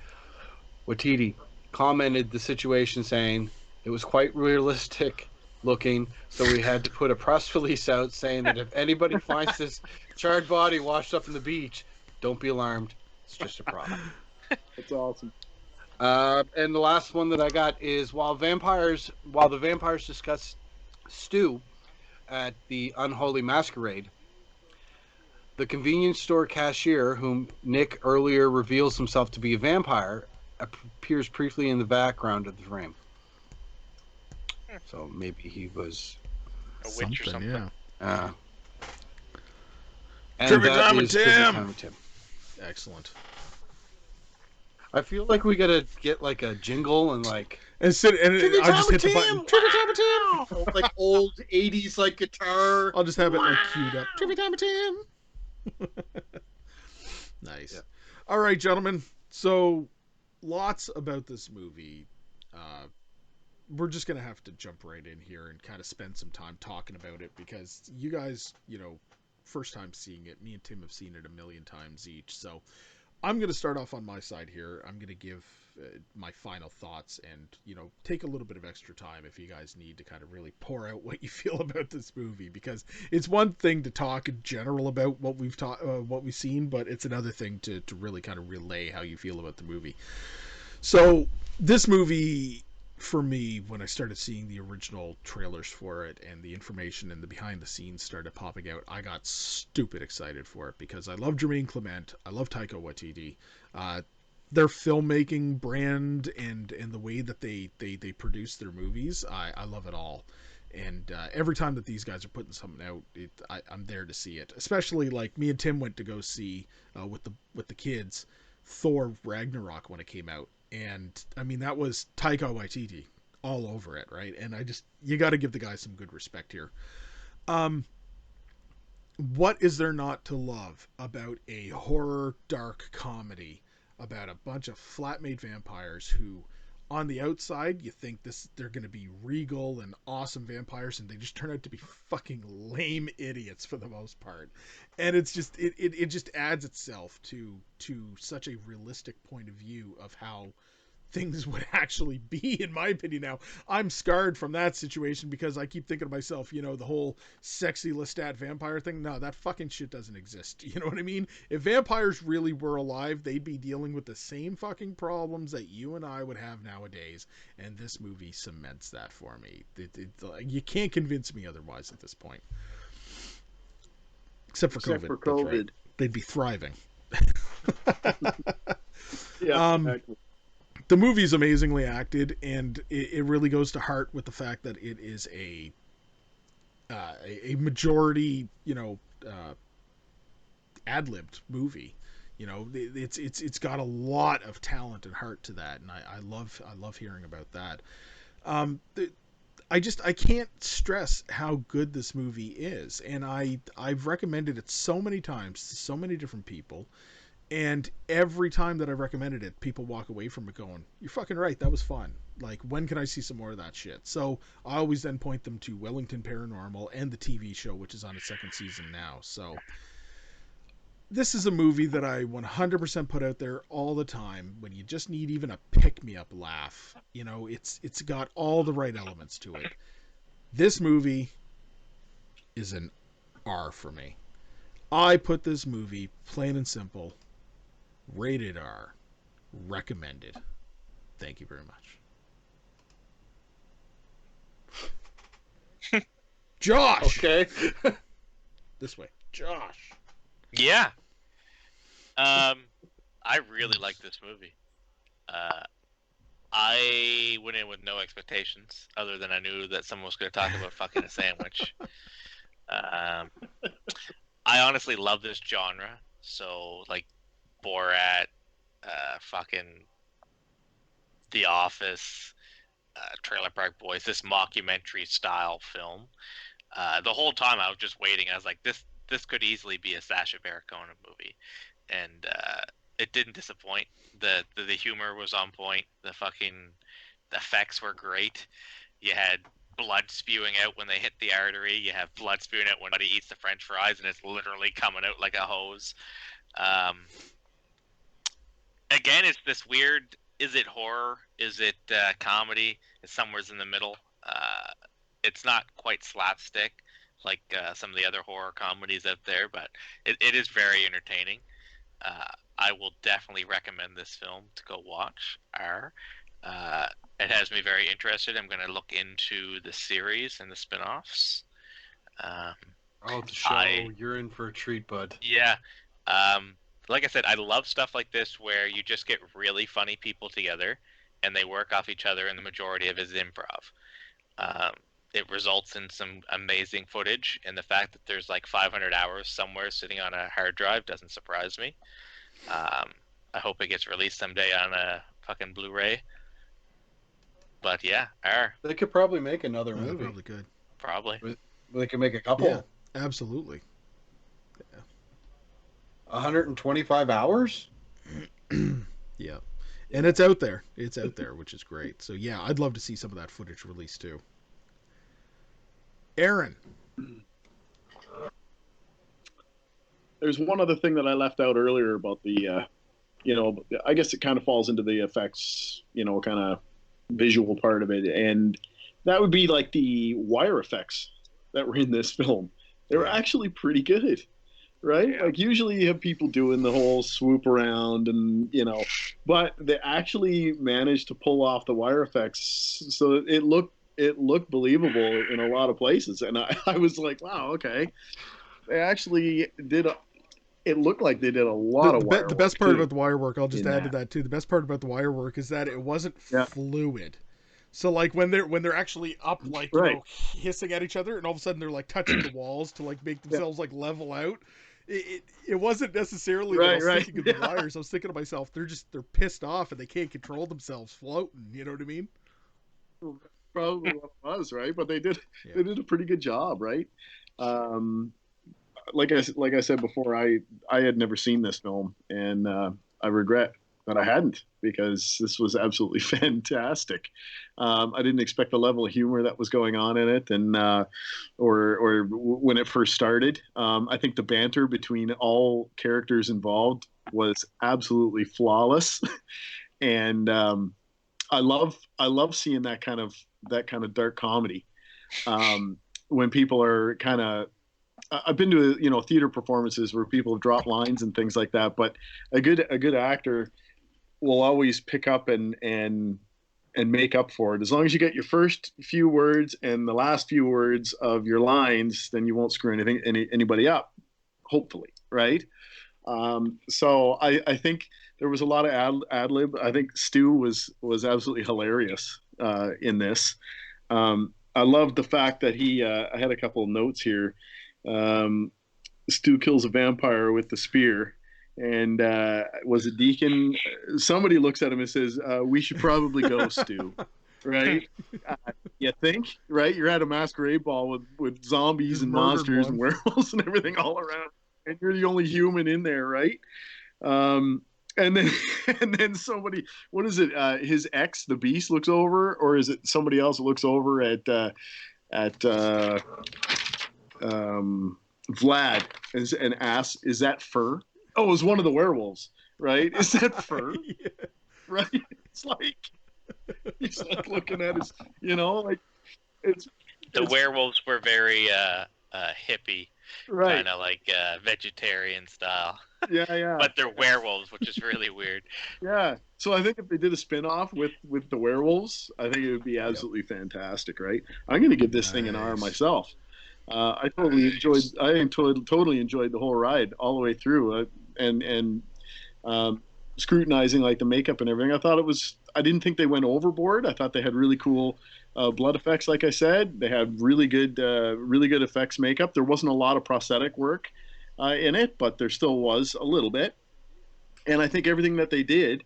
Speaker 2: Waititi commented the situation saying, "It was quite realistic looking, so we had to put a press release out saying that if anybody finds this charred body washed up in the beach, don't be alarmed. It's just a prop."
Speaker 4: That's awesome.
Speaker 2: And the last one that I got is while the vampires discuss stew at the Unholy Masquerade, the convenience store cashier, whom Nick earlier reveals himself to be a vampire, appears briefly in the background of the frame. So maybe he was
Speaker 3: A witch or something.
Speaker 1: Yeah.
Speaker 2: And
Speaker 1: Trivia
Speaker 2: that
Speaker 1: time with
Speaker 2: is Trivia
Speaker 1: Tim.
Speaker 2: Time with Tim.
Speaker 1: Excellent.
Speaker 2: I feel like we gotta get like a jingle and like
Speaker 1: And sit and
Speaker 2: Trivia
Speaker 1: I'll
Speaker 2: Time
Speaker 1: just hit
Speaker 2: with
Speaker 1: the
Speaker 2: Tim!
Speaker 1: button. Trivia time with Tim.
Speaker 2: like old 80s like guitar.
Speaker 1: I'll just have it like queued up. Trivia time with Tim. Nice.
Speaker 2: Yeah.
Speaker 1: All right, gentlemen. So lots about this movie. We're just gonna have to jump right in here and kind of spend some time talking about it because you guys, first time seeing it. Me and Tim have seen it a million times each. So I'm going to start off on my side here. I'm going to give my final thoughts and, take a little bit of extra time if you guys need to kind of really pour out what you feel about this movie, because it's one thing to talk in general about what we've seen, but it's another thing to really kind of relay how you feel about the movie. So this movie, for me, when I started seeing the original trailers for it and the information and the behind the scenes started popping out, I got stupid excited for it because I love Jermaine Clement. I love Taika Waititi. Their filmmaking brand and the way that they produce their movies, I love it all. And every time that these guys are putting something out, I'm there to see it. Especially like me and Tim went to go see with the kids Thor Ragnarok when it came out. And I mean, that was Taika Waititi all over it, right? And you got to give the guy some good respect here. What is there not to love about a horror dark comedy about a bunch of flat-made vampires who, on the outside, you think they're going to be regal and awesome vampires, and they just turn out to be fucking lame idiots for the most part. And it's just it just adds itself to such a realistic point of view of how things would actually be, in my opinion. Now, I'm scarred from that situation because I keep thinking to myself, the whole sexy Lestat vampire thing. No, that fucking shit doesn't exist. You know what I mean? If vampires really were alive, they'd be dealing with the same fucking problems that you and I would have nowadays. And this movie cements that for me. You can't convince me otherwise at this point. Except for COVID. That's right. They'd be thriving.
Speaker 4: Yeah, exactly.
Speaker 1: The movie's amazingly acted, and it really goes to heart with the fact that it is a majority, ad-libbed movie. It's got a lot of talent and heart to that, and I love hearing about that. I can't stress how good this movie is, and I've recommended it so many times to so many different people. And every time that I've recommended it, people walk away from it going, "You're fucking right, that was fun. Like, when can I see some more of that shit?" So I always then point them to Wellington Paranormal and the TV show, which is on its second season now. So this is a movie that I 100% put out there all the time when you just need even a pick-me-up laugh. It's got all the right elements to it. This movie is an R for me. I put this movie, plain and simple, rated R, recommended. Thank you very much. Josh!
Speaker 2: Okay.
Speaker 1: This way. Josh.
Speaker 3: Yeah. I really like this movie. I went in with no expectations, other than I knew that someone was going to talk about fucking a sandwich. I honestly love this genre. So, like, Borat, fucking The Office, Trailer Park Boys, this mockumentary style film. The whole time I was just waiting. I was like, this could easily be a Sacha Baron Cohen movie, and it didn't disappoint. The humor was on point. The effects were great. You had blood spewing out when they hit the artery. You have blood spewing out when somebody eats the French fries, and it's literally coming out like a hose. Again, it's this weird. Is it horror? Is it comedy? It's somewhere in the middle. It's not quite slapstick like some of the other horror comedies out there, but it is very entertaining. I will definitely recommend this film to go watch. It has me very interested. I'm going to look into the series and the spin-offs.
Speaker 2: The show. You're in for a treat, bud.
Speaker 3: Yeah. Like I said, I love stuff like this where you just get really funny people together and they work off each other, and the majority of it is improv. It results in some amazing footage, and the fact that there's like 500 hours somewhere sitting on a hard drive doesn't surprise me. I hope it gets released someday on a fucking Blu-ray. But yeah,
Speaker 2: they could probably make another movie.
Speaker 1: They probably could.
Speaker 3: Probably.
Speaker 2: They could make a couple.
Speaker 1: Yeah, absolutely. Yeah.
Speaker 2: 125 hours?
Speaker 1: Yeah. And it's out there. It's out there, which is great. So yeah, I'd love to see some of that footage released too. Aaron.
Speaker 4: There's one other thing that I left out earlier about the, I guess it kind of falls into the effects, kind of visual part of it. And that would be like the wire effects that were in this film. They were actually pretty good, right? Yeah. Like usually you have people doing the whole swoop around and, but they actually managed to pull off the wire effects so that it looked believable in a lot of places. And I was like, wow, okay. They actually did it looked like they did a lot of wire work.
Speaker 1: The best part about the wire work, I'll just add to that too. The best part about the wire work is that it wasn't fluid. So like when they're actually up, like hissing at each other, and all of a sudden they're like touching the walls to like make themselves like level out. It wasn't necessarily that I was thinking of the wires. I was thinking to myself, they're pissed off and they can't control themselves floating. You know what I mean?
Speaker 4: Probably what it was, right? But they did a pretty good job, right? Like I said before, I had never seen this film, and I regret that I hadn't, because this was absolutely fantastic. I didn't expect the level of humor that was going on in it, and or when it first started. I think the banter between all characters involved was absolutely flawless, and I love seeing that kind of dark comedy when people are kind of. I've been to theater performances where people have dropped lines and things like that, but a good actor will always pick up and make up for it. As long as you get your first few words and the last few words of your lines, then you won't screw anybody up, hopefully, right? So I think there was a lot of ad lib. I think Stu was absolutely hilarious in this. I loved the fact that I had a couple of notes here. Stu kills a vampire with the spear, and was it Deacon? Somebody looks at him and says, "We should probably go, Stu." Right? You think? Right? You're at a masquerade ball with zombies and monsters and werewolves and everything all around, and you're the only human in there, right? And then somebody, what is it? His ex, the Beast, looks over, or is it somebody else that looks over at Vlad and asks, "Is that fur?" Oh, it was one of the werewolves, right? Is that fur? Yeah. Right? It's like he's like looking at his, like it's.
Speaker 3: The werewolves were very hippie,
Speaker 4: right?
Speaker 3: Kind of like vegetarian style.
Speaker 4: Yeah.
Speaker 3: But they're werewolves, which is really weird.
Speaker 4: Yeah. So I think if they did a spin-off with the werewolves, I think it would be absolutely fantastic, right? I'm going to give this thing an R myself. I totally enjoyed the whole ride all the way through, and scrutinizing like the makeup and everything. I thought it was I didn't think they went overboard. I thought they had really cool blood effects. Like I said, they had really good effects makeup. There wasn't a lot of prosthetic work in it, but there still was a little bit. And I think everything that they did,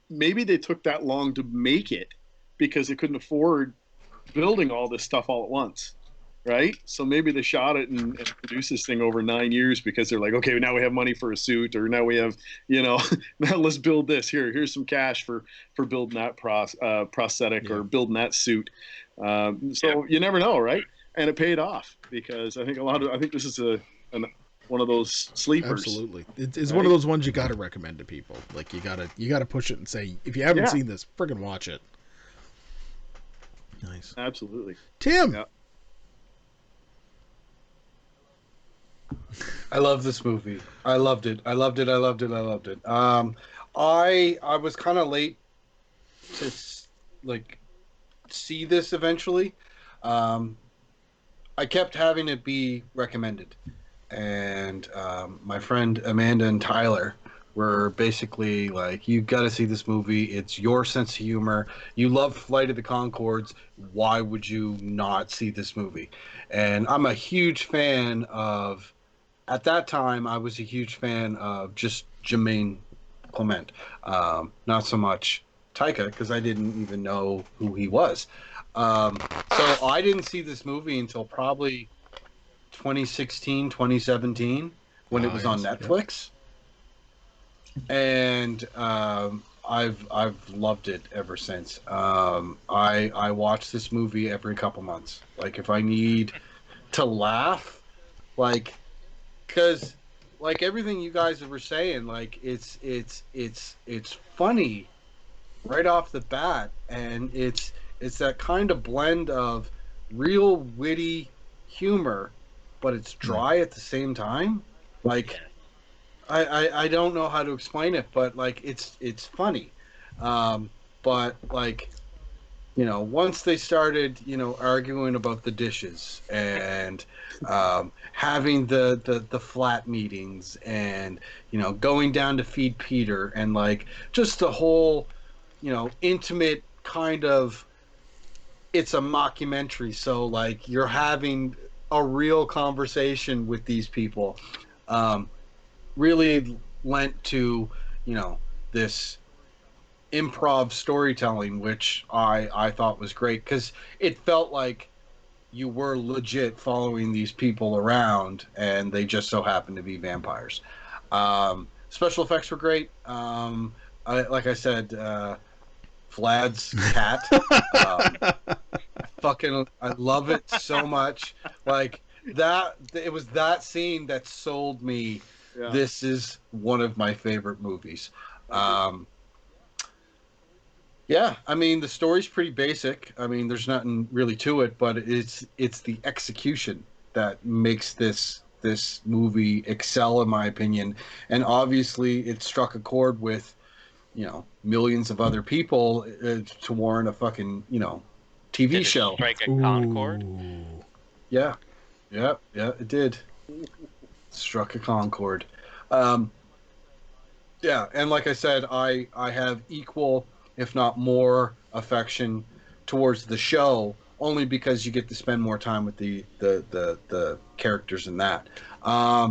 Speaker 4: maybe they took that long to make it because they couldn't afford building all this stuff all at once, right? So maybe they shot it and produced this thing over 9 years because they're like, okay, now we have money for a suit, or now we have, now let's build this. Here's some cash for building that prosthetic or building that suit. So you never know, right? And it paid off because I think this is one of those sleepers.
Speaker 1: Absolutely, it's one of those ones you got to recommend to people. Like you gotta push it and say, if you haven't seen this, friggin' watch it. Nice.
Speaker 4: Absolutely.
Speaker 1: Tim.
Speaker 2: Yeah. I love this movie. I loved it. I was kind of late to see this eventually. I kept having it be recommended, and my friend Amanda and Tyler were basically like, "You got to see this movie. It's your sense of humor. You love Flight of the Conchords. Why would you not see this movie?" And I'm a huge fan of. At that time, I was a huge fan of just Jermaine Clement, not so much Taika, because I didn't even know who he was. So I didn't see this movie until probably 2016, 2017, when it was on Netflix. And I've loved it ever since. I watch this movie every couple months. Like, if I need to laugh, because everything you guys were saying, it's funny right off the bat, and it's that kind of blend of real witty humor, but it's dry at the same time. I don't know how to explain it, but it's funny. But once they started, arguing about the dishes and having the flat meetings and, going down to feed Peter and just the whole, intimate kind of, it's a mockumentary. So you're having a real conversation with these people, really lent to, this improv storytelling, which I thought was great because it felt like you were legit following these people around and they just so happened to be vampires. Special effects were great. Like I said, Vlad's cat, I love it so much. It was that scene that sold me. Yeah. This is one of my favorite movies. Yeah, I mean, the story's pretty basic. I mean, there's nothing really to it, but it's the execution that makes this movie excel, in my opinion. And obviously, it struck a chord with, millions of other people to warrant a fucking, TV show.
Speaker 3: Strike a Concord?
Speaker 2: Yeah, it did. Struck a Concord. Yeah, and like I said, I have equal, if not more, affection towards the show, only because you get to spend more time with the characters in that. If I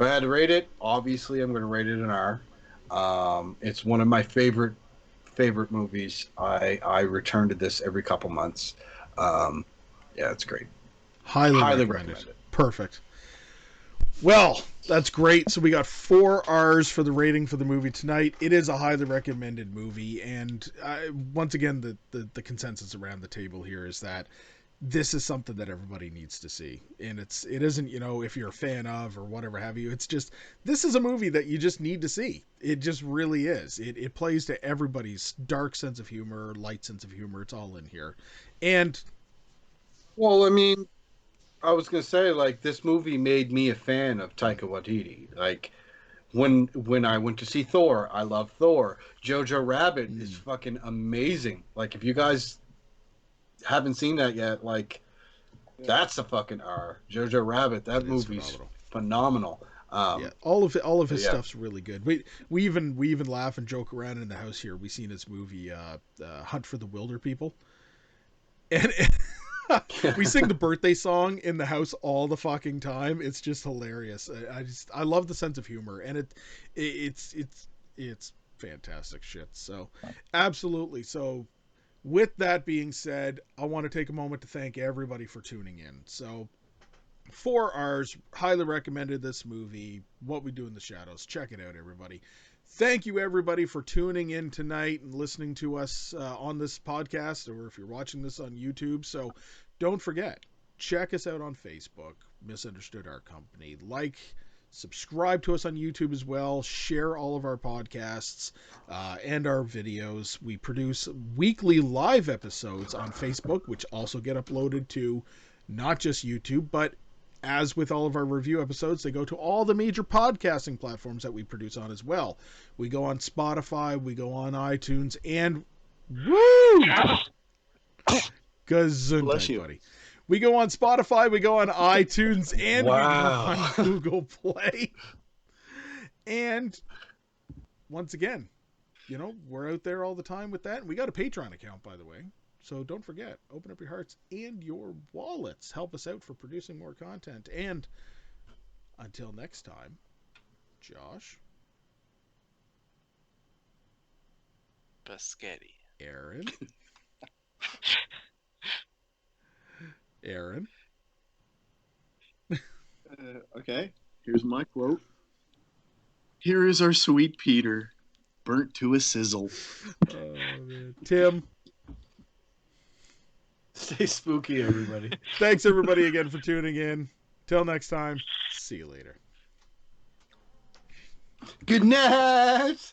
Speaker 2: had to rate it, obviously I'm going to rate it an R. It's one of my favorite movies. I return to this every couple months. Yeah, it's great.
Speaker 1: Highly recommend it. Perfect. Well, that's great. So we got 4 R's for the rating for the movie tonight. It is a highly recommended movie, and once again, the consensus around the table here is that this is something that everybody needs to see. And it isn't, if you're a fan of or whatever have you. It's just, this is a movie that you just need to see. It just really is. It plays to everybody's dark sense of humor, light sense of humor. It's all in here. And
Speaker 2: well, I mean, I was gonna say, this movie made me a fan of Taika Waititi. When I went to see Thor, I love Thor. Jojo Rabbit is fucking amazing. If you guys haven't seen that yet, that's a fucking R. Jojo Rabbit, that movie's phenomenal.
Speaker 1: Yeah, all of his
Speaker 2: yeah.
Speaker 1: stuff's really good. We even laugh and joke around in the house here. We seen his movie Hunt for the Wilder People, and we sing the birthday song in the house all the fucking time. It's just hilarious. I love the sense of humor, and it's fantastic shit. So absolutely. So with that being said, I want to take a moment to thank everybody for tuning in. So 4 R's highly recommended this movie, What We Do in the Shadows. Check it out, everybody. Thank you, everybody, for tuning in tonight and listening to us on this podcast, or if you're watching this on YouTube. So don't forget, check us out on Facebook, Misunderstood Art Company. Like, subscribe to us on YouTube as well. Share all of our podcasts and our videos. We produce weekly live episodes on Facebook, which also get uploaded to not just YouTube, but as with all of our review episodes, they go to all the major podcasting platforms that we produce on as well. We go on Spotify, we go on iTunes, and
Speaker 4: Bless you.
Speaker 1: buddy. We go on Spotify, we go on iTunes, and we go on Google Play. And once again, we're out there all the time with that. And we got a Patreon account, by the way. So don't forget, open up your hearts and your wallets. Help us out for producing more content. And until next time, Josh.
Speaker 3: Biscotti.
Speaker 1: Aaron. Aaron.
Speaker 4: Okay, here's my quote. Here is our sweet Peter, burnt to a sizzle.
Speaker 1: Oh, man. Tim.
Speaker 2: Stay spooky, everybody.
Speaker 1: Thanks, everybody, again for tuning in. Till next time, see you later.
Speaker 2: Good night.